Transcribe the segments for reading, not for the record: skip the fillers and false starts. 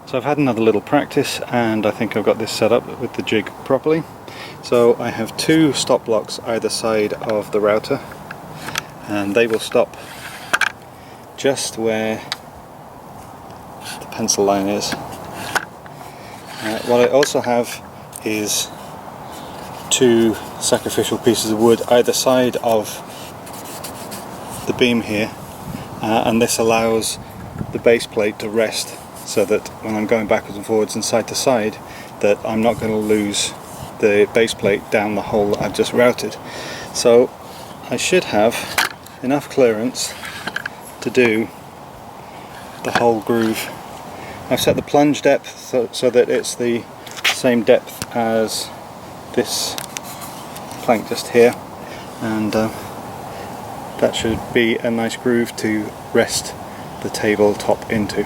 So I've had another little practice and I think I've got this set up with the jig properly. So I have two stop blocks either side of the router, and they will stop just where the pencil line is. What I also have is two sacrificial pieces of wood either side of the beam here, and this allows the base plate to rest, so that when I'm going backwards and forwards and side to side, that I'm not going to lose the base plate down the hole that I've just routed. So I should have enough clearance to do the whole groove. I've set the plunge depth so that it's the same depth as this plank just here, and that should be a nice groove to rest the tabletop into.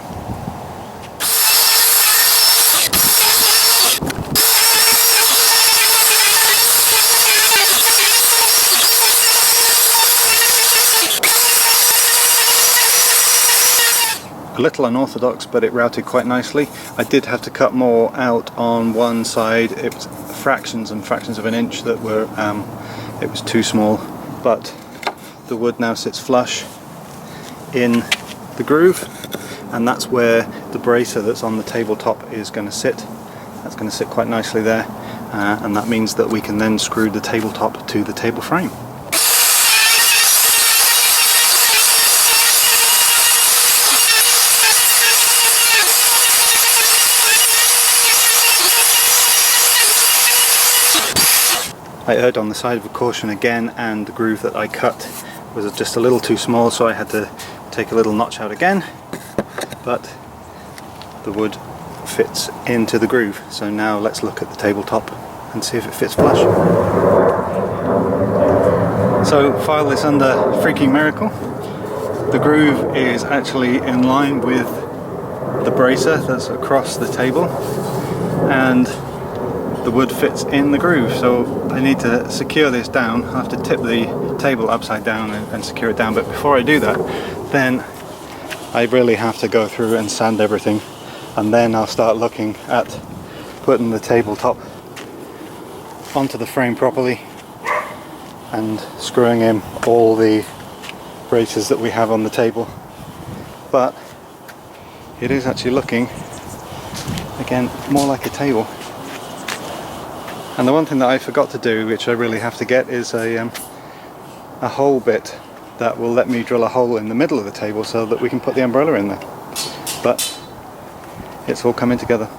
A little unorthodox, but it routed quite nicely. I did have to cut more out on one side. It was fractions and fractions of an inch that were it was too small, but the wood now sits flush in the groove, and that's where the bracer that's on the tabletop is going to sit. That's going to sit quite nicely there, and that means that we can then screw the tabletop to the table frame. I erred on the side of caution again, and the groove that I cut was just a little too small, so I had to take a little notch out again, but the wood fits into the groove. So now let's look at the tabletop and see if it fits flush. So file this under freaking miracle. The groove is actually in line with the bracer that's across the table, and the wood fits in the groove. So I need to secure this down. I have to tip the table upside down and secure it down, but before I do that, then I really have to go through and sand everything, and then I'll start looking at putting the tabletop onto the frame properly and screwing in all the braces that we have on the table. But it is actually looking, again, more like a table. And the one thing that I forgot to do, which I really have to get, is a hole bit that will let me drill a hole in the middle of the table so that we can put the umbrella in there. But it's all coming together.